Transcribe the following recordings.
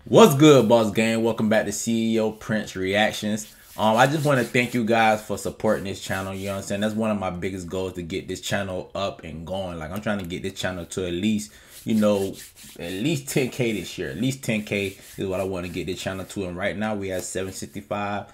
What's good, boss gang? Welcome back to CEO Prince Reactions. I just want to thank you guys for supporting this channel. You know what I'm saying? That's one of my biggest goals, to get this channel up and going. Like, I'm trying to get this channel to at least, at least 10K this year. At least 10K is what I want to get this channel to. And right now we have 765.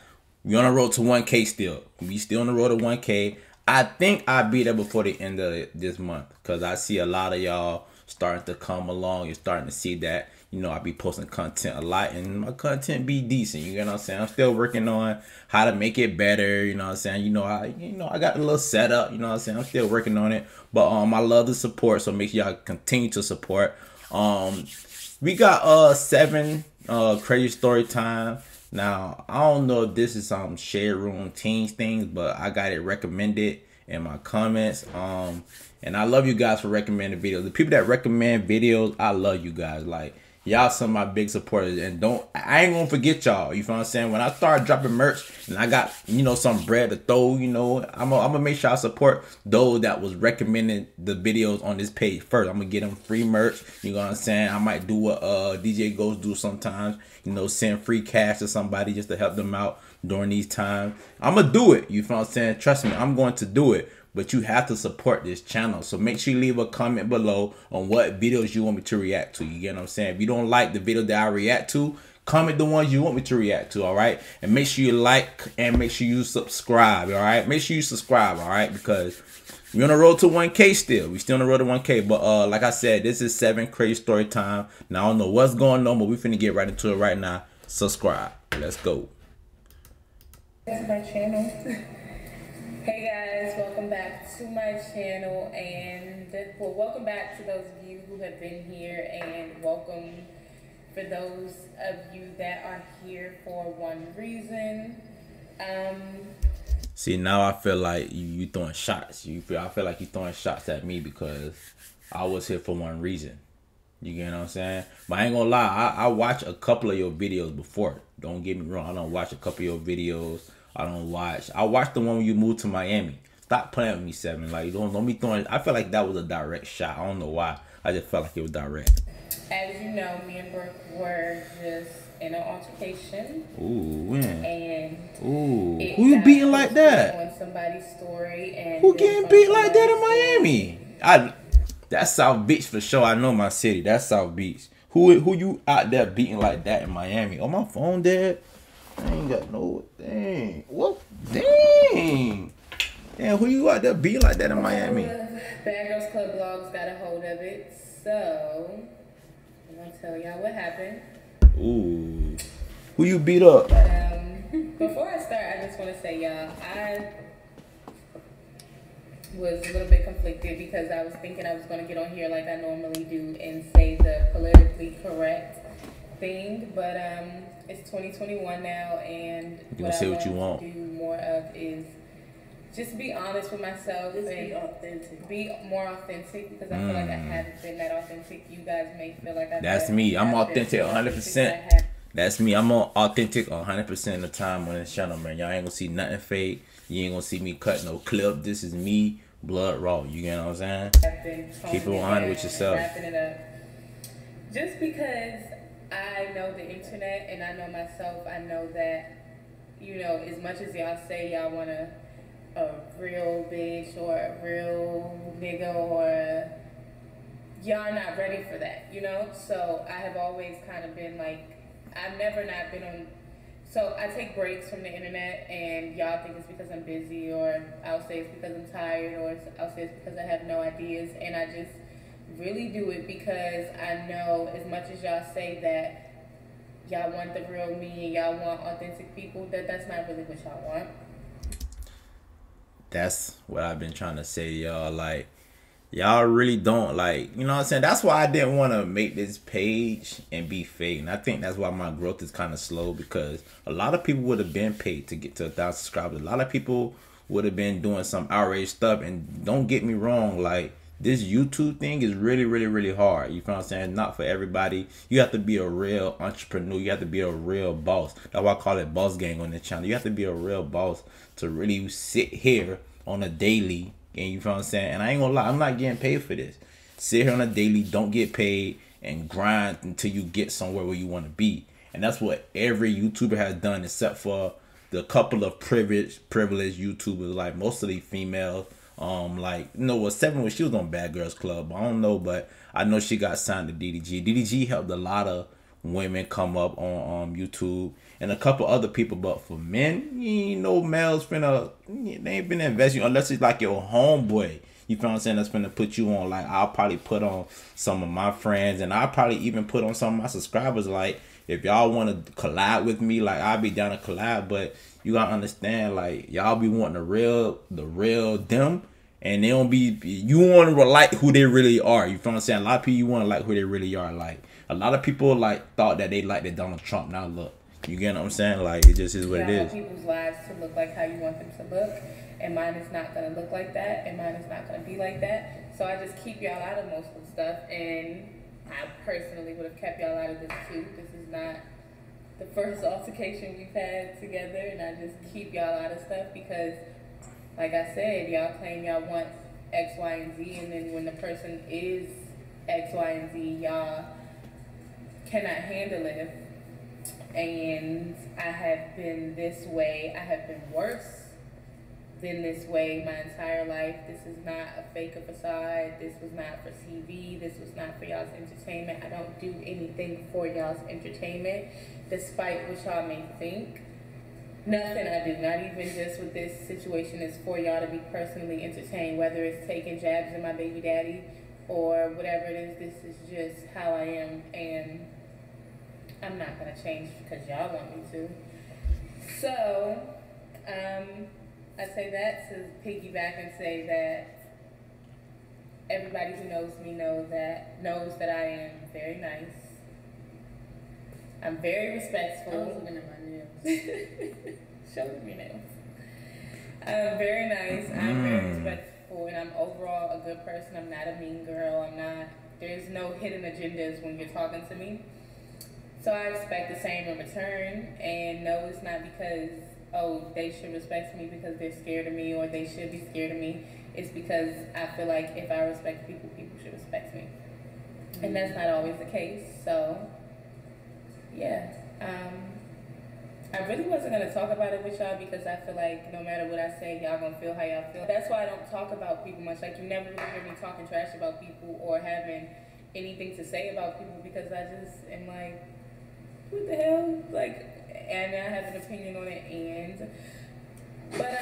We on the road to 1K still. We still on the road to 1K. I think I'll be there before the end of this month, because I see a lot of y'all starting to come along. You're starting to see that. I be posting content a lot, and my content be decent. You know what I'm saying? I'm still working on how to make it better. You know what I'm saying? I got a little setup. You know what I'm saying? I'm still working on it, but I love the support. So make sure y'all continue to support. We got 7 crazy story time. Now, I don't know if this is some share room teens things, but I got it recommended in my comments. And I love you guys for recommending videos. The people that recommend videos, I love you guys. Like, y'all some of my big supporters, and I ain't gonna forget y'all. You feel what I'm saying? When I start dropping merch and I got, some bread to throw, I'm gonna make sure I support those that was recommending the videos on this page first. I'm gonna get them free merch. You know what I'm saying? I might do what DJ Ghost do sometimes, send free cash to somebody just to help them out during these times. I'm gonna do it. You feel what I'm saying? Trust me, I'm going to do it. But you have to support this channel. So make sure you leave a comment below on what videos you want me to react to. You get what I'm saying? If you don't like the video that I react to, comment the ones you want me to react to, all right? And make sure you like and make sure you subscribe, all right? Make sure you subscribe, all right? Because we're on the road to 1K still. We still on the road to 1K. But like I said, this is 7 crazy story time. Now, I don't know what's going on, but we finna get right into it right now. Subscribe. Let's go. That's my channel. Hey guys, welcome back to my channel, and welcome back to those of you who have been here, and welcome for those of you that are here for one reason. See, now I feel like you throwing shots. I feel like you throwing shots at me because I was here for one reason. You get what I'm saying? But I ain't gonna lie, I watched a couple of your videos before. Don't get me wrong, I don't watch a couple of your videos. I watched the one when you moved to Miami. Stop playing with me, 7. Like, don't be throwing. I feel like that was a direct shot. I don't know why. I just felt like it was direct. As you know, me and Brooke were just in an altercation. Ooh, when? And who you beating like that? On somebody's story, and who getting beat like that in Miami? That's South Beach for sure. I know my city. That's South Beach. Who you out there beating like that in Miami? Oh, my phone dead. I ain't got no dang. What? Dang. Damn, who you out there beating like that in Miami? Bad Girls Club Blogs got a hold of it, so I'm gonna tell y'all what happened. Ooh. Who you beat up? But before I start, I just want to say, y'all, I was a little bit conflicted because I was thinking I was going to get on here like I normally do and say the politically correct thing, but it's 2021 now, and what I want to do more of is just be honest with myself, and be authentic. Be more authentic, because I feel like I haven't been that authentic. You guys may feel like That's me. I'm authentic 100%. That's me. I'm authentic 100% of the time on this channel, man. Y'all ain't gonna see nothing fake. You ain't gonna see me cut no clip. This is me, blood raw. You get what I'm saying? Keep it 100 with yourself. Wrapping it up. Just because I know the internet and I know myself, I know that, as much as y'all say y'all want a real bitch or a real nigga, or y'all not ready for that, So I have always kind of been like, I've never not been on, so I take breaks from the internet, and y'all think it's because I'm busy, or I'll say it's because I'm tired, or I'll say it's because I have no ideas, and I just really do it because I know, as much as y'all say that y'all want the real me and y'all want authentic people, that's not really what y'all want. That's what I've been trying to say, y'all. Like, y'all really don't, like, you know what I'm saying? That's why I didn't want to make this page and be fake. And I think that's why my growth is kind of slow, because a lot of people would have been paid to get to 1,000 subscribers. A lot of people would have been doing some outrage stuff. And don't get me wrong, like, this YouTube thing is really, really, really hard. You feel what I'm saying? Not for everybody. You have to be a real entrepreneur. You have to be a real boss. That's why I call it boss gang on this channel. You have to be a real boss to really sit here on a daily. And you feel what I'm saying? And I ain't gonna lie, I'm not getting paid for this. Sit here on a daily, don't get paid, and grind until you get somewhere where you want to be. And that's what every YouTuber has done, except for the couple of privileged YouTubers. Like most of the females, like Seven was, she was on Bad Girls Club. I don't know, but I know she got signed to DDG. DDG helped a lot of women come up on YouTube, and a couple other people. But for men, you know, males finna, they ain't been investing unless it's like your homeboy. You feel what I'm saying? That's finna put you on. Like I'll probably put on some of my friends, and I'll probably even put on some of my subscribers. Like if y'all want to collab with me, like I'll be down to collab. But you gotta understand, like y'all be wanting the real them, and they don't be. You want to like who they really are. You feel what I'm saying? A lot of people, you want to like who they really are. Like a lot of people like thought that they liked the Donald Trump. Now look, you get what I'm saying? Like it just is what it is. You want people's lives to look like how you want them to look, and mine is not gonna look like that, and mine is not gonna be like that. So I just keep y'all out of most of the stuff, and I personally would have kept y'all out of this too. This is not the first altercation we've had together, and I just keep y'all out of stuff because, like I said, y'all claim y'all want X, Y, and Z, and then when the person is X, Y, and Z, y'all cannot handle it. And I have been this way. I have been worse than this way my entire life. This is not a fake facade. This was not for TV. This was not for y'all's entertainment. I don't do anything for y'all's entertainment, despite what y'all may think. Nothing I do, not even just with this situation, is for y'all to be personally entertained, whether it's taking jabs at my baby daddy or whatever it is. This is just how I am, and I'm not going to change because y'all want me to. So, I say that to piggyback and say that everybody who knows me knows that I am very nice. I'm very respectful. I was looking at my nails. Show them your nails. I'm very nice. I'm very respectful, and I'm overall a good person. I'm not a mean girl. There's no hidden agendas when you're talking to me. So I expect the same in return, and no, it's not because, they should respect me because they're scared of me or they should be scared of me. It's because I feel like if I respect people, people should respect me. And that's not always the case. So, yeah. I really wasn't going to talk about it with y'all because I feel like no matter what I say, y'all going to feel how y'all feel. That's why I don't talk about people much. Like, you never really hear me talking trash about people or having anything to say about people because I just am like, what the hell? Like, and I have an opinion on it, but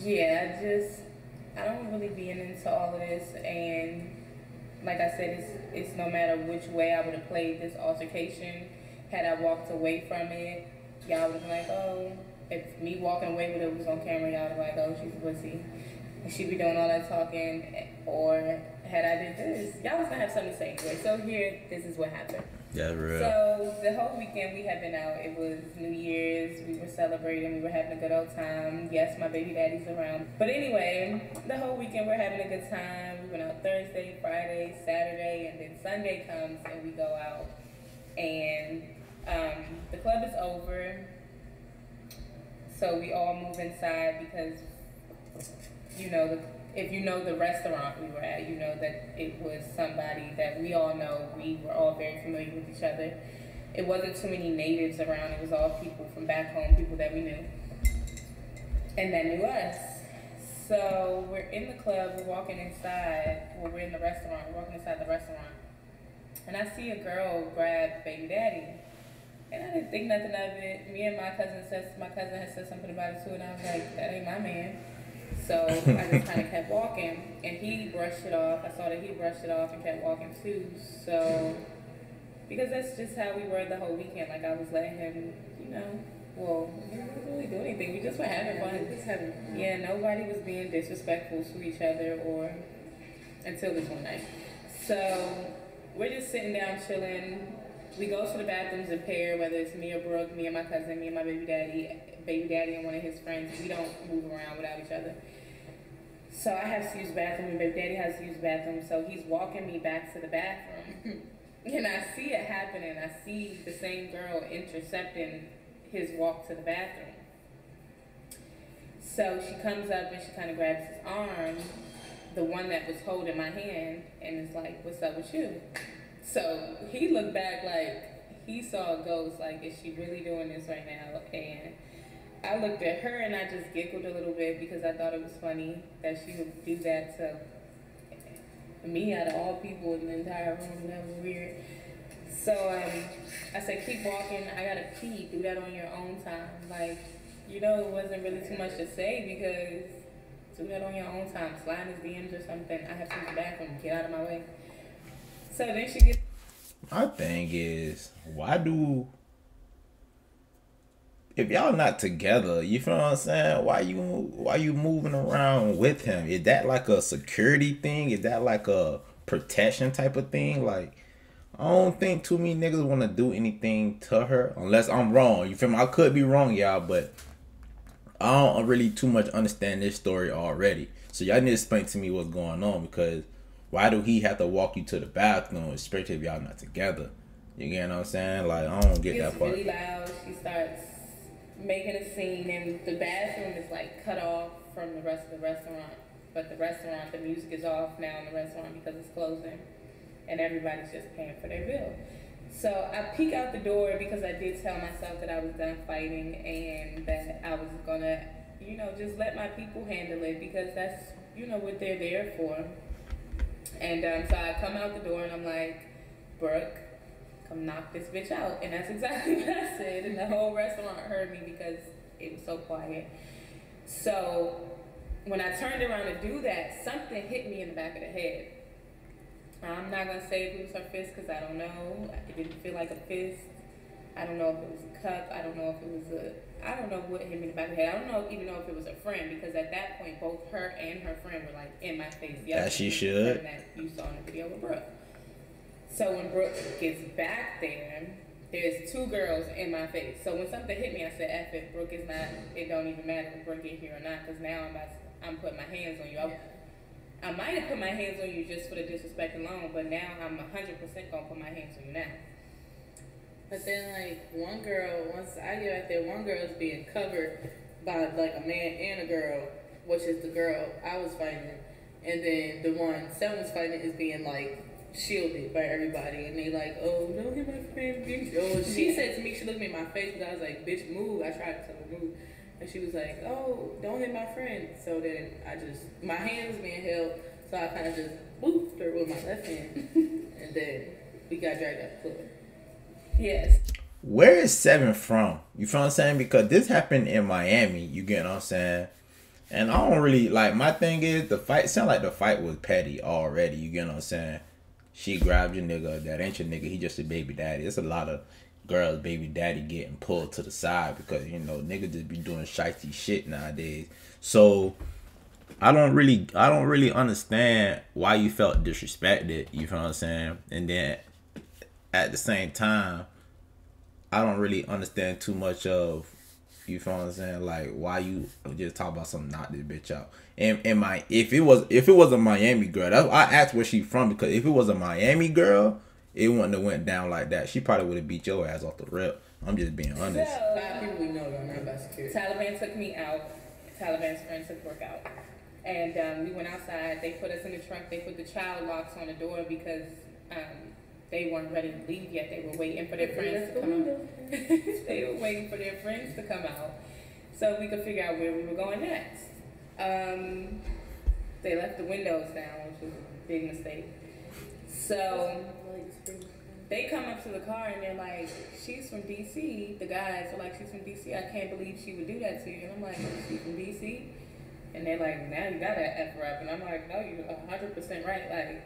yeah, I don't really be into all of this, and like I said, it's no matter which way I would have played this altercation. Had I walked away from it, y'all would have been like, oh, if me walking away with it was on camera, y'all would have been like, oh, she's a pussy. And she'd be doing all that talking, or had I did this, y'all was gonna have something to say anyway. So here, this is what happened. Yeah, real. So the whole weekend we had been out. It was New Year's. We were celebrating. We were having a good old time. Yes, my baby daddy's around. But anyway, the whole weekend we're having a good time. We went out Thursday, Friday, Saturday, and then Sunday comes and we go out. And the club is over. So we all move inside because, if you know the restaurant we were at, you know that it was somebody that we all know. We were all very familiar with each other. It wasn't too many natives around. It was all people from back home, people that we knew and that knew us. So we're in the club, we're walking inside. Well, we're in the restaurant. We're walking inside the restaurant. And I see a girl grab baby daddy. And I didn't think nothing of it. Me and my cousin had said something about it too, and I was like, that ain't my man. So I just kind of kept walking, and he brushed it off. I saw that he brushed it off and kept walking too. So, because that's just how we were the whole weekend. Like, I was letting him, we didn't really do anything. We just were having fun. Yeah, nobody was being disrespectful to each other until this one night. So, we're just sitting down chilling. We go to the bathrooms in pair, whether it's me or Brooke, me and my cousin, me and my baby daddy and one of his friends. We don't move around without each other. So I have to use the bathroom, and baby daddy has to use the bathroom. So he's walking me back to the bathroom. And I see it happening. I see the same girl intercepting his walk to the bathroom. So she comes up and she kind of grabs his arm, the one that was holding my hand, and it's like, "What's up with you?" So he looked back like he saw a ghost. Like, is she really doing this right now? And I looked at her and I just giggled a little bit because I thought it was funny that she would do that to me out of all people in the entire room. That was weird. So I said, keep walking. I gotta pee. Do that on your own time. Like, it wasn't really too much to say because do that on your own time. Slide his DMs or something. I have to use the bathroom. Get out of my way. So then she gets. My thing is, if y'all not together, you feel what I'm saying? Why you moving around with him? Is that like a security thing? Is that like a protection type of thing? Like, I don't think too many niggas want to do anything to her unless I'm wrong. You feel me? I could be wrong, y'all, but I don't really too much understand this story already. So y'all need to explain to me what's going on, because why do he have to walk you to the bathroom, especially if y'all not together? You get what I'm saying? Like, I don't get that part. It's really loud. She starts making a scene, and the bathroom is like cut off from the rest of the restaurant. But the music is off now in the restaurant because it's closing, and everybody's just paying for their bill. So I peek out the door because I did tell myself that I was done fighting and that I was gonna, just let my people handle it, because that's, what they're there for. And so I come out the door and I'm like, Brooke, come knock this bitch out. And that's exactly what I said. And the whole restaurant heard me because it was so quiet. So when I turned around to do that, something hit me in the back of the head. I'm not going to say if it was her fist because I don't know. It didn't feel like a fist. I don't know if it was a cup. I don't know if it was I don't know what hit me in the back of the head. I don't even know if it was a friend, because at that point, both her and her friend were like in my face. That she should. That you saw in the video with Brooke. So when Brooke gets back there's two girls in my face. So when something hit me, I said, F it, Brooke is not, it don't even matter if Brooke get here or not, because now I'm putting my hands on you. I might have put my hands on you just for the disrespect alone, but now I'm 100% going to put my hands on you now. But then, like, one girl, once I get out there, one girl is being covered by, like, a man and a girl, which is the girl I was fighting. And then the one Seven was fighting is being, like, shielded by everybody. And they like, oh, don't hit my friend, bitch. Oh, she said to me, she looked me in my face, but I was like, bitch, move. I tried to tell her move. And she was like, oh, don't hit my friend. So then my hand was being held, so I kind of just booped her with my left hand. And then we got dragged out the club. Yes. Where is Seven from? You feel what I'm saying? Because this happened in Miami, you get what I'm saying? And I don't really, like, my thing is, sound like the fight was petty already, you get what I'm saying? She grabbed your nigga, that ain't your nigga, he just a baby daddy. There's a lot of girls' baby daddy getting pulled to the side because, niggas just be doing shitey shit nowadays. So I don't really understand why you felt disrespected, you feel what I'm saying? And then at the same time, I don't really understand too much of, you feel what I'm saying, like, why you just talk about something, knock this bitch out. And if it was a Miami girl, I asked where she from, because if it was a Miami girl, it wouldn't have went down like that. She probably would have beat your ass off the rip. I'm just being honest. So, A lot of people we know don't know about security. Taliban took me out. Taliban's friend took work out. And we went outside. They put us in the trunk. They put the child locks on the door because they weren't ready to leave yet. They were waiting for their friends to come out. They were waiting for their friends to come out so we could figure out where we were going next. They left the windows down, which was a big mistake. So they come up to the car and they're like, she's from DC. The guys are like, she's from DC. I can't believe she would do that to you. And I'm like, she's from DC? And they're like, now you gotta F her up. And I'm like, no, you're 100% right. Like,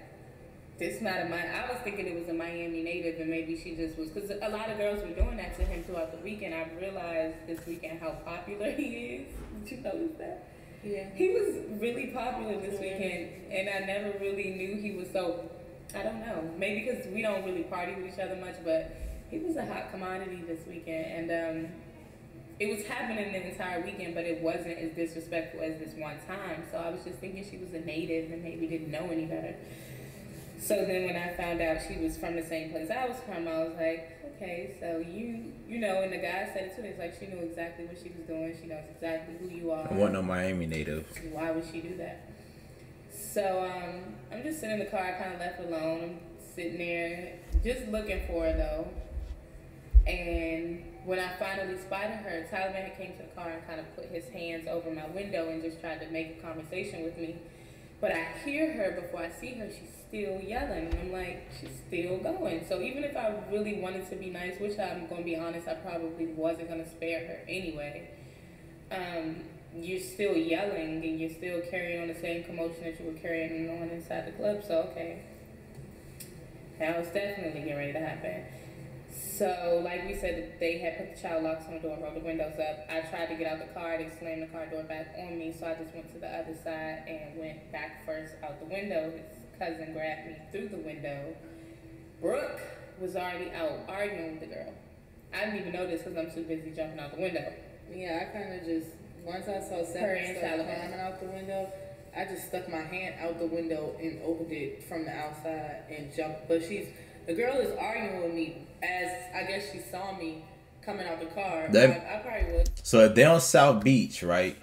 this not I was thinking it was a Miami native, and maybe she just was, because a lot of girls were doing that to him throughout the weekend. I realized this weekend how popular he is. Did you notice that? Yeah. He was really popular this weekend, and I never really knew he was so, I don't know, maybe because we don't really party with each other much, but he was a hot commodity this weekend, and it was happening the entire weekend, but it wasn't as disrespectful as this one time. So I was just thinking she was a native and maybe didn't know any better. So then when I found out she was from the same place I was from, I was like, okay, so you know, and the guy said it too. It's like she knew exactly what she was doing. She knows exactly who you are. I wasn't no Miami native. Why would she do that? So I'm just sitting in the car. I kind of left alone. I'm sitting there just looking for her though. And when I finally spotted her, Taliban had came to the car and kind of put his hands over my window and just tried to make a conversation with me. But I hear her before I see her, she's still yelling. And I'm like, she's still going. So even if I really wanted to be nice, which I'm going to be honest, I probably wasn't going to spare her anyway. You're still yelling and you're still carrying on the same commotion that you were carrying on inside the club. So, okay. That was definitely getting ready to happen. So, like we said, they had put the child locks on the door, rolled the windows up. I tried to get out the car. They slammed the car door back on me. So I just went to the other side and went back first out the window. His cousin grabbed me through the window. Brooke was already out arguing with the girl. I didn't even know this because I'm too busy jumping out the window. Yeah, I kind of just, once I saw Seven start climbing out the window, I just stuck my hand out the window and opened it from the outside and jumped. But the girl is arguing with me as I guess she saw me coming out the car. I probably would. So if they're on South Beach, right,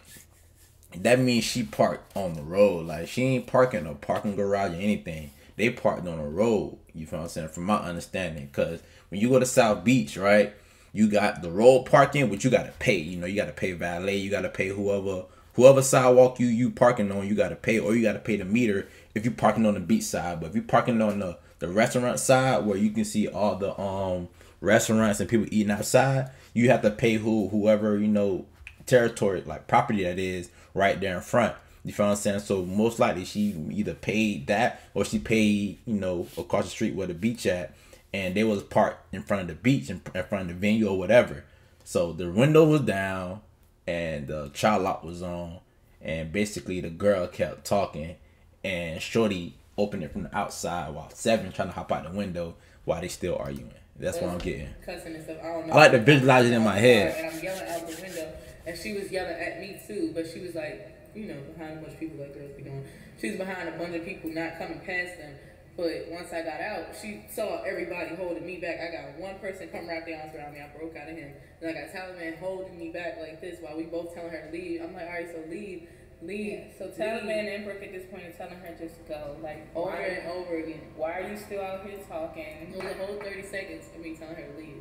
that means she parked on the road. Like, she ain't parking in a parking garage or anything. They parked on the road, you feel what I'm saying, from my understanding. Because when you go to South Beach, right, you got the road parking, which you got to pay. You know, you got to pay valet. You got to pay whoever sidewalk you parking on, you got to pay. Or you got to pay the meter if you parking on the beach side. But if you parking on the restaurant side where you can see all the restaurants and people eating outside, you have to pay whoever, you know, territory, like property that is right there in front. You feel what I'm saying? So most likely she either paid that or she paid, you know, across the street where the beach at, and they was parked in front of the beach, in front of the venue or whatever. So the window was down and the child lock was on, and basically the girl kept talking and Shorty opened it from the outside while Seven trying to hop out the window while they still arguing. That's what I'm getting. Cussing and stuff. I don't know. I like to visualize it in my head. And I'm yelling out the window, and she was yelling at me too. But she was like, you know, behind a bunch of people like girls be doing. She was behind a bunch of people not coming past them. But once I got out, she saw everybody holding me back. I got one person come wrap their arms around me. I broke out of him. And I got Taliban holding me back like this while we both telling her to leave. I'm like, all right, so leave. Yeah, so Taliban and Brooke at this point are telling her just go, like over and over again. Why are you still out here talking? It was a whole 30 seconds of me telling her to leave.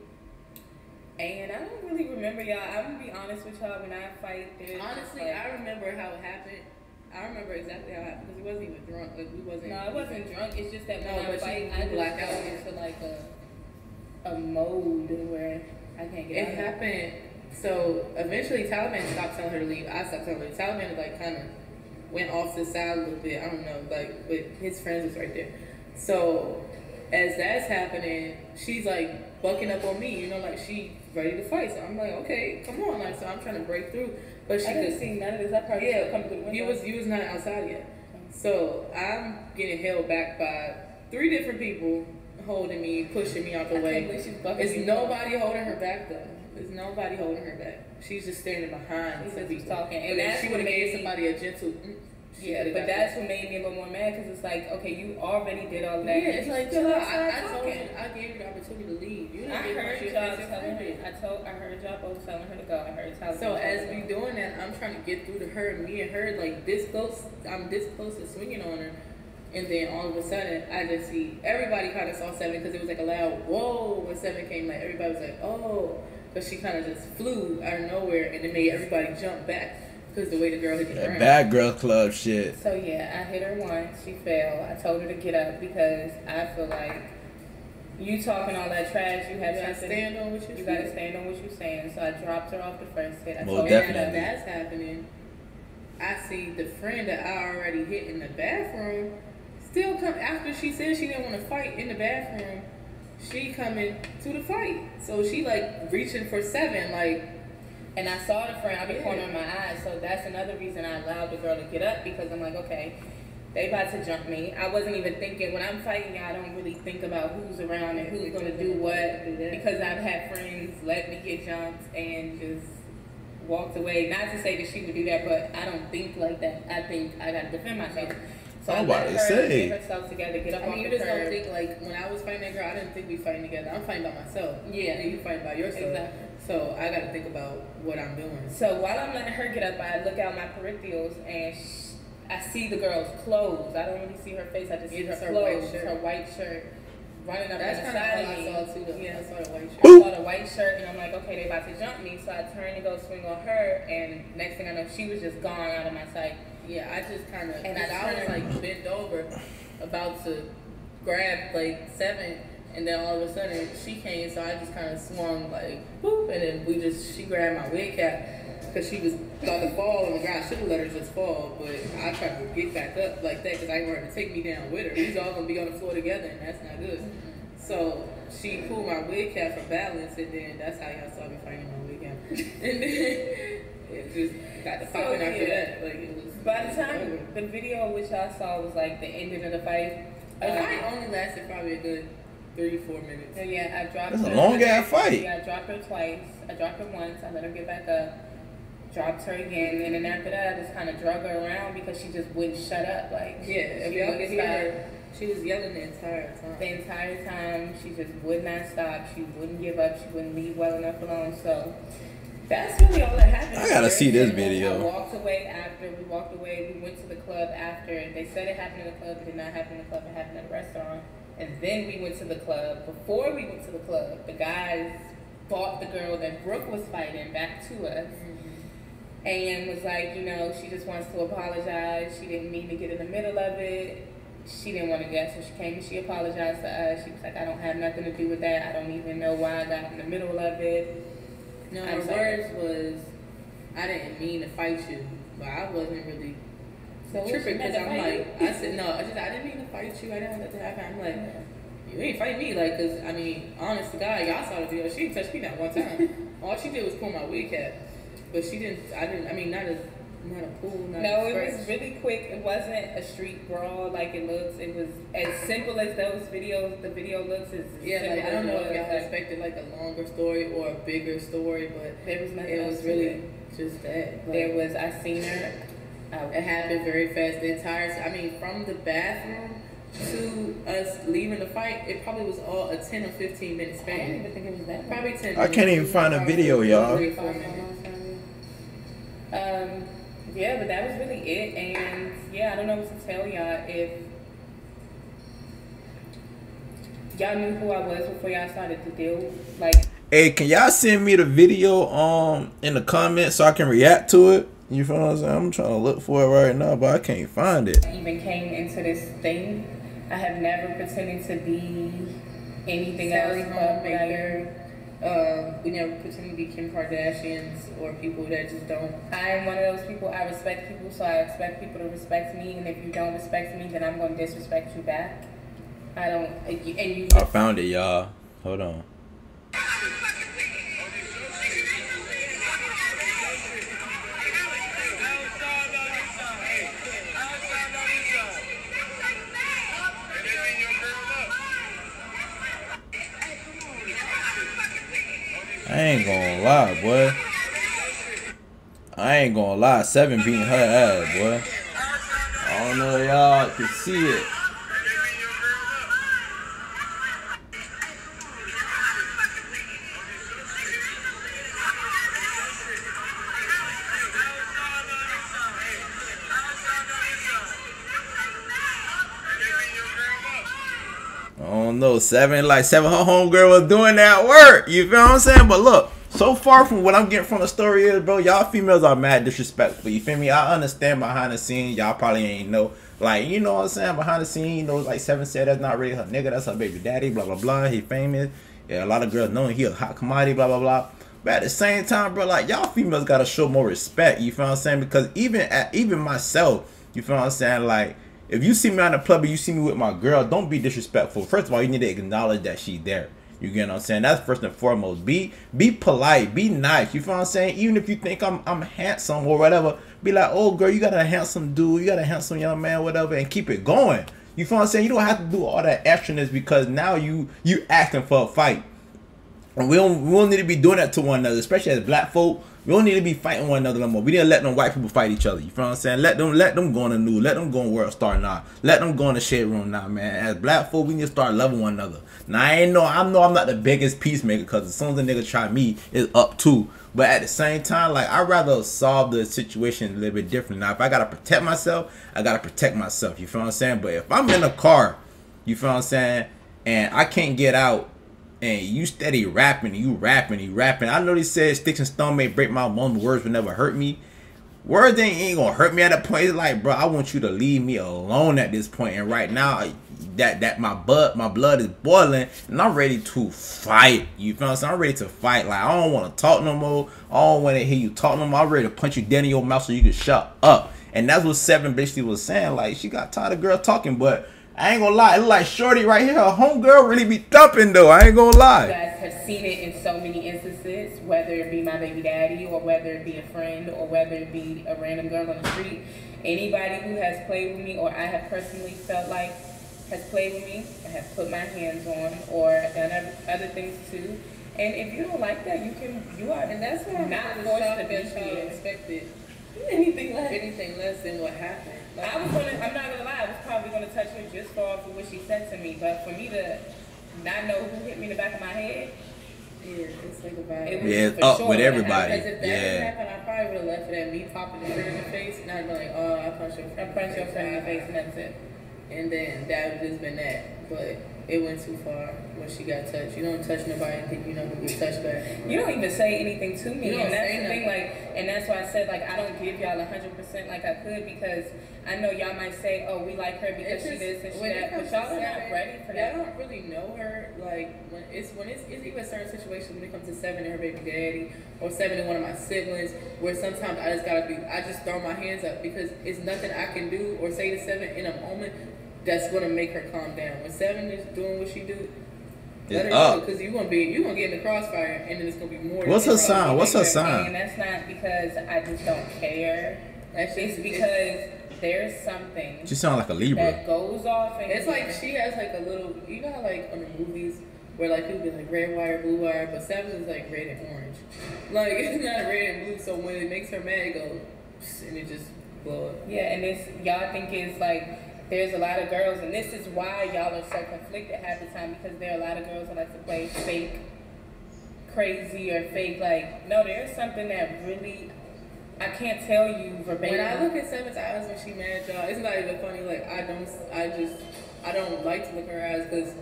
And I don't really remember, y'all. I'm gonna be honest with y'all. When I fight, honestly, I remember how it happened. I remember exactly how it happened because we wasn't even drunk. Like we wasn't. No, I wasn't drunk. It's just that when I fight, I just black go out into like a mode where I can't get out. It happened. So eventually Taliban stopped telling her to leave. I stopped telling her. Taliban like kind of went off to the side a little bit. I don't know, like, but his friends was right there. So as that's happening, she's like bucking up on me, you know, like she ready to fight. So I'm like, okay, come on, like, so I'm trying to break through, but she couldn't see none of this. I probably come through the window. You was not outside yet. So I'm getting held back by 3 different people holding me, pushing me out the way. It's nobody holding her back though. There's nobody holding her back. She's just standing behind. She's talking, and that's she would have gave somebody a gentle. Yeah, but that's what made me a little more mad because it's like, okay, you already did all that. Yeah, it's like, I told you, I gave you the opportunity to leave. You I heard y'all telling her. I heard y'all both telling her to go. I heard Tyler. So as we doing that, I'm trying to get through to her, and me and her like this close. I'm this close to swinging on her. And then all of a sudden, I just see everybody kind of saw Seven because it was like a loud whoa when Seven came. Like everybody was like, oh. But she kind of just flew out of nowhere and it made everybody jump back because the way the girl hit the ground. Bad girl club shit. So yeah, I hit her once. She fell. I told her to get up because I feel like you talking all that trash. You have something. Stand on what you're saying. You gotta stand on what you're saying. So I dropped her off the first hit. I Well, told definitely. her that's happening. I see the friend that I already hit in the bathroom still come after she said she didn't want to fight in the bathroom. She coming to the fight. So she like reaching for Seven, like, and I saw the friend, I be cornering my eyes, so that's another reason I allowed the girl to get up because I'm like, okay, they about to jump me. I wasn't even thinking, when I'm fighting, I don't really think about who's around and who's gonna do what because I've had friends let me get jumped and just walked away. Not to say that she would do that, but I don't think like that. I think I gotta defend myself. So I let her get herself together, get up on the curb. You just don't think, like, when I was fighting that girl, I didn't think we fighting together. I'm fighting by myself. Yeah. And you fighting by yourself. Exactly. So I got to think about what I'm doing. So while I'm letting her get up, I look out my peripherals and I see the girl's clothes. I don't really see her face. I just see her clothes, her white shirt, running up That's on the kind side of of me. I saw too. Though. Yeah, I saw the white shirt. I saw the white shirt, and I'm like, okay, they about to jump me. So I turned to go swing on her, and next thing I know, she was just gone out of my sight. Yeah, I just kind of, and I was like bent over, about to grab like 7, and then all of a sudden she came, so I just kind of swung like, whoop, and then she grabbed my wig cap. Because she was about to fall on the ground. I should have let her just fall, but I tried to get back up like that because I didn't want her to take me down with her. We was all going to be on the floor together, and that's not good. So she pulled my wig cap for balance, and then that's how y'all saw me fighting my wig cap. And then it just got to popping after that. Like, it was. By the time the video which y'all saw was like the ending of the fight. The fight only lasted probably a good 3-4 minutes. So yeah, I dropped her. That's a long ass fight. Yeah, I dropped her twice. I dropped her once. I let her get back up. Dropped her again, and then after that, I just kind of drug her around because she just wouldn't shut up. Like, yeah, if y'all could hear her, she was yelling the entire time. The entire time, she just would not stop. She wouldn't give up. She wouldn't leave well enough alone. So that's really all that happened. I gotta see this video. I walked away after. We walked away. We went to the club after. They said it happened in the club. It did not happen in the club. It happened at a restaurant. And then we went to the club. Before we went to the club, the guys brought the girl that Brooke was fighting back to us. And was like, you know, she just wants to apologize. She didn't mean to get in the middle of it. She didn't want to get, so she came and she apologized to us. She was like, I don't have nothing to do with that. I don't even know why I got in the middle of it. No, her words was, I didn't mean to fight you, but I wasn't really tripping because I'm like, I said, no, I didn't mean to fight you. I didn't want that to happen. I'm like, you ain't fight me, like, because, I mean, honest to God, y'all saw the video. She didn't touch me not one time. All she did was pull my wig cap. But she didn't, I mean, not a pool, not No, a it was really quick. It wasn't a street brawl like it looks. It was as simple as those videos, the video looks. I don't know if y'all expected like a longer story or a bigger story, but there was nothing. It was really just that. There was, I seen her. It happened very fast. The entire, I mean, from the bathroom to us leaving the fight, it probably was all a 10 or 15 minute span. I didn't even think it was that. Probably 10 minutes. I can't even find a video, y'all. 3-4 minutes. Yeah, but that was really it, and yeah, I don't know what to tell y'all. If y'all knew who I was before y'all started to deal, like, hey, can y'all send me the video in the comments so I can react to it? You feel what I'm saying? I'm trying to look for it right now, but I can't find it. I even came into this thing. I have never pretended to be anything else but we never pretend to be Kim Kardashians or people that just don't. I am one of those people. I respect people, so I expect people to respect me. And if you don't respect me, then I'm going to disrespect you back. I don't. And you. I found it, y'all. Hold on. I ain't gonna lie, boy. I ain't gonna lie. 7 beating her ass, boy. I don't know if y'all can see it. I don't know, 7, her homegirl was doing that work. You feel what I'm saying? But look, so far from what I'm getting from the story is, bro, y'all females are mad disrespectful. You feel me? I understand behind the scenes, y'all probably ain't know. Like, you know what I'm saying? Behind the scenes, you know, like 7 said that's not really her nigga, that's her baby daddy, blah, blah, blah. He famous. Yeah, a lot of girls know he a hot commodity, blah, blah, blah. But at the same time, bro, like, y'all females gotta show more respect. You feel what I'm saying? Because even myself, you feel what I'm saying? Like, if you see me on the club and you see me with my girl, don't be disrespectful. First of all, you need to acknowledge that she's there. You get what I'm saying? That's first and foremost. Be polite. Be nice. You feel what I'm saying? Even if you think I'm handsome or whatever, be like, oh, girl, you got a handsome dude. You got a handsome young man, whatever, and keep it going. You feel what I'm saying? You don't have to do all that extraness because now you asking for a fight. And we don't need to be doing that to one another, especially as black folk. We don't need to be fighting one another no more. We didn't let them white people fight each other. You feel what I'm saying? Let them go on the news. Let them go on World Star now. Let them go in the shade room now, man. As black folk, we need to start loving one another. Now I know I'm not the biggest peacemaker, because as soon as a nigga try me, it's up too. But at the same time, like, I'd rather solve the situation a little bit differently. Now, if I gotta protect myself, I gotta protect myself. You feel what I'm saying? But if I'm in a car, you feel what I'm saying, and I can't get out, and you steady rapping, you rapping. I know they said sticks and stone may break my bones, words will never hurt me. Words ain't gonna hurt me at that point. It's like, bro, I want you to leave me alone at this point. And right now, that my blood is boiling, and I'm ready to fight. You feel what I'm saying? I'm ready to fight. Like, I don't want to talk no more. I don't want to hear you talk no more. I'm ready to punch you dead in your mouth so you can shut up. And that's what Seven basically was saying. Like, she got tired of girl talking, but I ain't gonna lie, it look like Shorty right here, her homegirl really be thumping though. I ain't gonna lie. You guys have seen it in so many instances, whether it be my baby daddy, or whether it be a friend, or whether it be a random girl on the street. Anybody who has played with me, or I have personally felt like has played with me, I have put my hands on, or done other things too. And if you don't like that, you are, and that's why not forced to be here. Expected anything less than what happened. Like, I'm not gonna lie, I was probably gonna touch her just for what she said to me, but for me to not know who hit me in the back of my head, it's like a vibe. It's up with everybody. Because if that didn't happen, I probably would have left it at me popping the friend in the face, and I'd be like, oh, I punched your friend in the face, and that's it. And then that would just been that. But it went too far when she got touched. You don't touch nobody and think you know who gets touched back. You don't even say anything to me. You don't and that's say the thing, nothing. like, and that's why I said, like, I don't give y'all 100% like I could, because I know y'all might say, oh, we like her because she this and she that, but y'all are not ready for that. Y'all don't really know her. Like, when it's even a certain situation when it comes to Seven and her baby daddy, or Seven and one of my siblings, where sometimes I just throw my hands up, because it's nothing I can do or say to Seven in a moment that's gonna make her calm down. When Seven is doing what she do, let her do, because you gonna get in the crossfire, and then it's gonna be more. What's her sign? What's her sign? And that's not because I just don't care. It's because there's something. She sound like a Libra. That goes off, and it's like she has like a little. You know how like on the movies where like people be like red wire, blue wire, but Seven is like red and orange. Like, it's not red and blue. So when it makes her mad, it goes and it just blow up. Yeah, and y'all think it's like. There's a lot of girls, and this is why y'all are so conflicted half the time, because there are a lot of girls that like to play fake crazy or fake, like, no, there's something that really, I can't tell you verbatim. When I look at Seven's eyes when she mad, y'all, it's not even funny. Like, I don't like to look in her eyes, because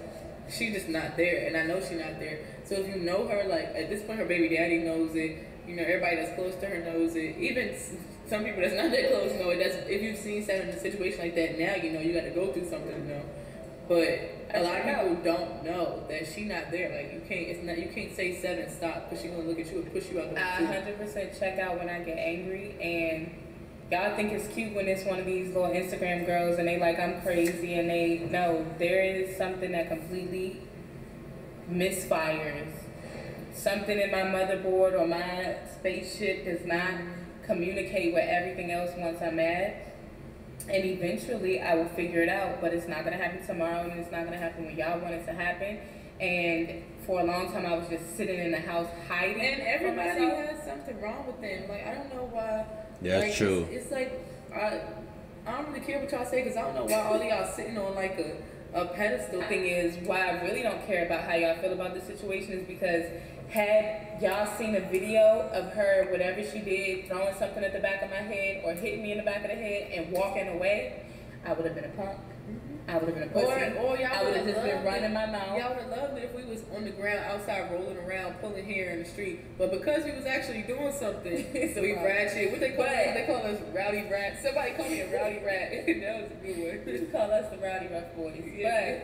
she just not there, and I know she not there. So if you know her, like, at this point, her baby daddy knows it. You know, everybody that's close to her knows it. Even some people that's not that close know it. If you've seen Seven in a situation like that, now you know you got to go through something to know. But a lot of people don't know that she not there. Like, you can't say Seven stop, because she gonna look at you and push you out the way. I 100% check out when I get angry, and y'all think it's cute when it's one of these little Instagram girls and they like, I'm crazy, and they know there is something that completely misfires. Something in my motherboard or my spaceship does not communicate with everything else once I'm mad. And eventually I will figure it out, but it's not going to happen tomorrow, and it's not going to happen when y'all want it to happen. And for a long time I was just sitting in the house hiding. And everybody has something wrong with them. Like, I don't know why. Yeah, that's true. It's like, I don't really care what y'all say, because I don't know why all of y'all sitting on like a pedestal. The thing is, why I really don't care about how y'all feel about the situation is because had y'all seen a video of her, whatever she did, throwing something at the back of my head or hitting me in the back of the head and walking away, I would have been a punk. I would have been a pussy. Or y'all I would have just been running my mouth. Y'all would have loved it if we was on the ground outside rolling around, pulling hair in the street. But because we was actually doing something, so we ratchet. What they call us rowdy rats. Somebody call me a rowdy rat. That was a good one. You call us the rowdy rough boys. Yeah.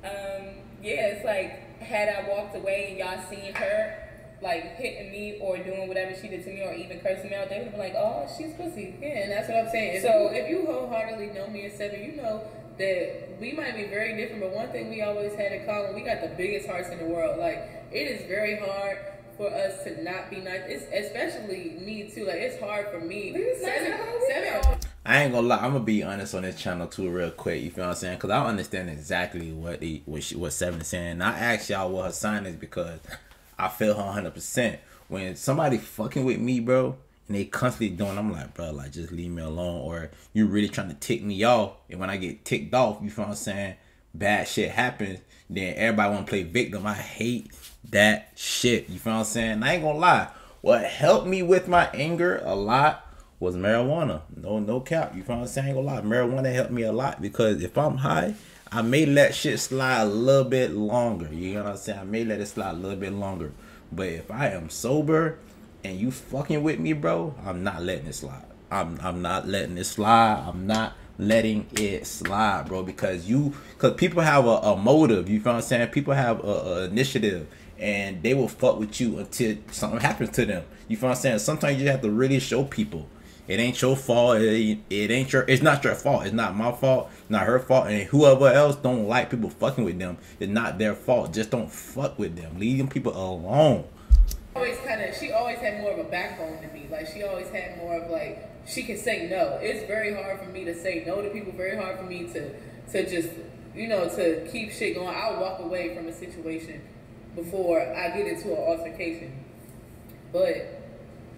But yeah, it's like, had I walked away and y'all seen her like hitting me or doing whatever she did to me or even cursing me out, they would have been like, oh, she's pussy. Yeah, and that's what I'm saying. So if you wholeheartedly know me and Seven, you know that we might be very different, but one thing we always had in common, we got the biggest hearts in the world. Like, it is very hard for us to not be nice. It's especially me too. Like, it's hard for me. Seven. I ain't gonna lie, I'm gonna be honest on this channel too real quick, you feel what I'm saying? Because I don't understand exactly what Seven is saying. And I asked y'all what her sign is because I feel her 100%. when somebody fucking with me, bro, and they constantly doing, I'm like, bro, like just leave me alone, or you really trying to tick me off, and when I get ticked off, you feel what I'm saying, bad shit happens, then everybody want to play victim. I hate that shit. You feel what I'm saying? I ain't gonna lie. What helped me with my anger a lot was marijuana. No cap. You feel what I'm saying? I ain't gonna lie. Marijuana helped me a lot because if I'm high, I may let shit slide a little bit longer. You know what I'm saying? I may let it slide a little bit longer. But if I am sober and you fucking with me, bro, I'm not letting it slide. I'm not letting it slide. I'm not letting it slide, bro, because people have a motive. You feel what I'm saying? People have a initiative, and they will fuck with you until something happens to them. You feel what I'm saying? Sometimes you have to really show people it ain't your fault. It's not your fault. It's not my fault. Not her fault. And whoever else don't like people fucking with them, it's not their fault. Just don't fuck with them. Leave them people alone. She always had more of a backbone than me. Like, she always had more of, like, she can say no. It's very hard for me to say no to people. Very hard for me to just, to keep shit going. I'll walk away from a situation before I get into an altercation. But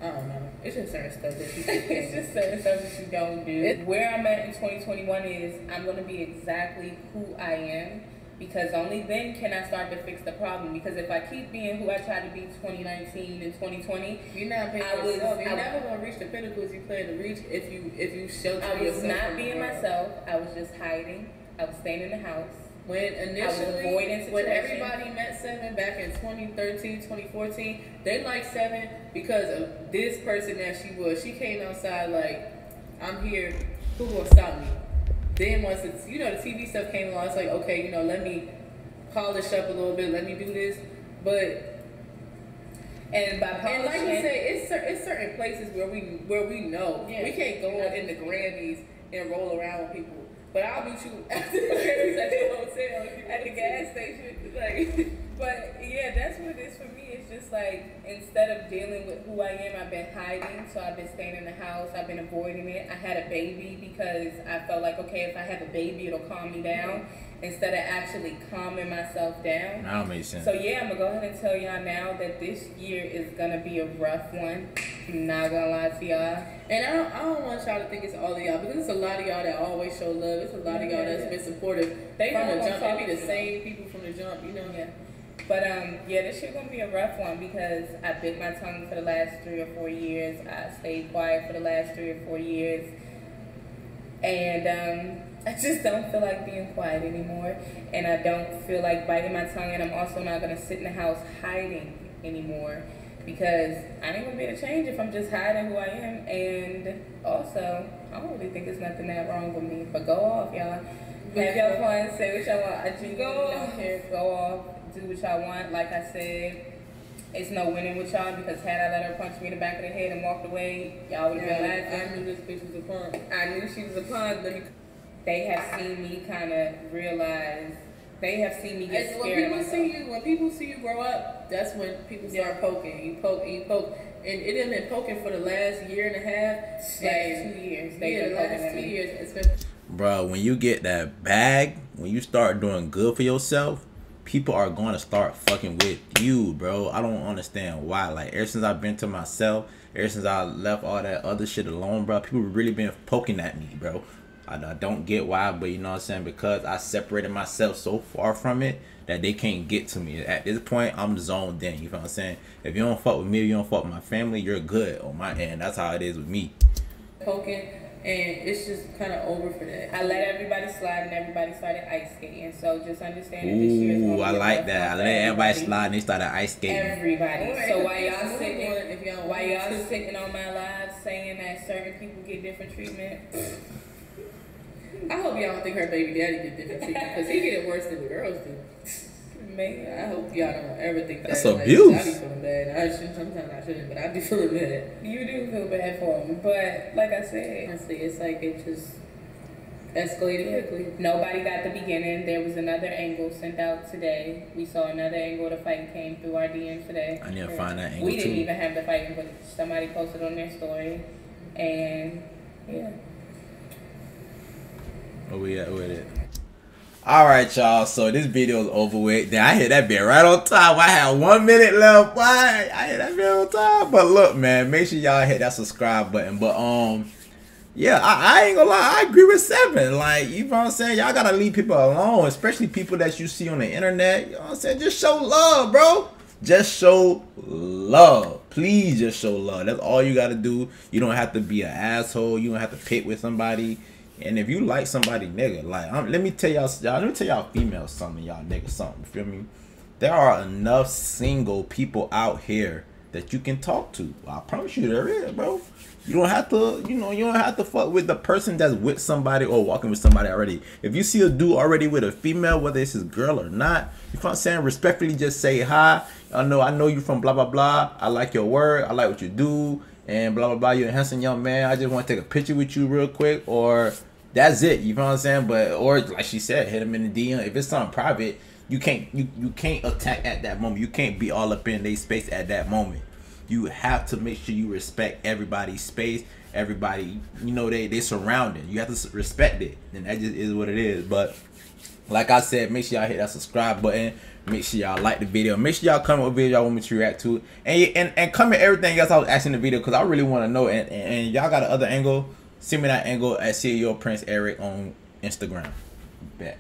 I don't know. It's just certain stuff that you can't. It's just certain stuff that you don't do. Where I'm at in 2021 is I'm going to be exactly who I am, because only then can I start to fix the problem. Because if I keep being who I tried to be 2019 and 2020, you're not being yourself. You're never going to reach the pinnacles you plan to reach if you shelter yourself. I was not being myself. I was just hiding. I was staying in the house. When everybody met Seven back in 2013, 2014, they liked Seven because of this person that she was. She came outside like, I'm here, who gonna stop me? Then once the TV stuff came along, it's like, okay, let me polish up a little bit, let me do this. But and like you say, it's certain places where we know we can't go in the Grammys and roll around with people. But I'll meet you at the hotel, at the gas station. But yeah, that's what it is for me. It's just like, instead of dealing with who I am, I've been hiding. So I've been staying in the house. I've been avoiding it. I had a baby because I felt like, okay, if I have a baby, it'll calm me down. Instead of actually calming myself down. That don't make sense. So yeah, I'm gonna go ahead and tell y'all now that this year is gonna be a rough one. I'm not gonna lie to y'all. And I don't want y'all to think it's all of y'all, because it's a lot of y'all that always show love. It's a lot of y'all that's been supportive from the jump. They be the same people from the jump, Yeah. But yeah, this year gonna be a rough one because I bit my tongue for the last 3 or 4 years. I stayed quiet for the last 3 or 4 years. And I just don't feel like being quiet anymore. And I don't feel like biting my tongue. And I'm also not going to sit in the house hiding anymore, because I ain't going to be able to change if I'm just hiding who I am. And also, I don't really think there's nothing that wrong with me. But go off, y'all. Have your fun. Say what y'all want. I genuinely don't care. Go off. Do what y'all want. Like I said, it's no winning with y'all, because had I let her punch me in the back of the head and walked away, y'all would have been laughing. I knew this bitch was a punk. I knew she was a punk. They have seen me kind of realize. They have seen me get scared. When people see you grow up, that's when people start poking. You poke and you poke. And it has been poking for the last year and a half. Last 2 years. The last 2 years. It's been. Bro, when you get that bag, when you start doing good for yourself, people are going to start fucking with you, bro. I don't understand why. Like, ever since I've been to myself, ever since I left all that other shit alone, bro, people really been poking at me, bro. I don't get why, but you know what I'm saying? Because I separated myself so far from it that they can't get to me. At this point, I'm zoned in. You know what I'm saying? If you don't fuck with me, or you don't fuck with my family, you're good on my end. That's how it is with me. Poking. And it's just kind of over for that. I let everybody slide and everybody started ice skating. So just understand that this year is going to be I like that. I let everybody slide and they started ice skating. Everybody. So while y'all sitting on my live saying that certain people get different treatment, I hope y'all don't think her baby daddy get different treatment, because he get it worse than the girls do. Maybe. I hope y'all don't ever think that. That's abuse. I be feeling bad. Sometimes I shouldn't, but I be feeling bad. You do feel bad for him, but like I said, honestly, it's like it just escalated quickly. Nobody got the beginning. There was another angle sent out today. We saw another angle of the fight came through our DMs today. I need to find that angle We didn't too. even have the fight, but somebody posted on their story, and yeah. Where we at with it? All right, y'all. So this video is over with. Then I hit that bit right on time. I had 1 minute left. Why? I hit that bit on time. But look, man, make sure y'all hit that subscribe button. But yeah, I ain't gonna lie. I agree with 7. Like, you know what I'm saying? Y'all gotta leave people alone, especially people that you see on the internet. You know what I'm saying? Just show love, bro. Just show love. Please just show love. That's all you gotta do. You don't have to be an asshole. You don't have to pick with somebody. And if you like somebody, nigga, like, let me tell y'all females something, y'all niggas something. You feel me? There are enough single people out here that you can talk to. I promise you there is, bro. You don't have to, you don't have to fuck with the person that's with somebody or walking with somebody already. If you see a dude already with a female, whether it's his girl or not, you know what I'm saying? Respectfully just say hi. I know you from blah, blah, blah. I like your work. I like what you do. And blah, blah, blah. You're a handsome young man. I just want to take a picture with you real quick. Or that's it. You know what I'm saying? But, or like she said, hit him in the DM. If it's something private, you can't attack at that moment. You can't be all up in their space at that moment. You have to make sure you respect everybody's space. Everybody, they surrounding. You have to respect it. And that just is what it is. But like I said, make sure y'all hit that subscribe button. Make sure y'all like the video. Make sure y'all comment what video y'all want me to react to. And comment everything else I was asking in the video, because I really want to know. And y'all got another angle. Send me that angle at CEO Prince Eric on Instagram. Bet.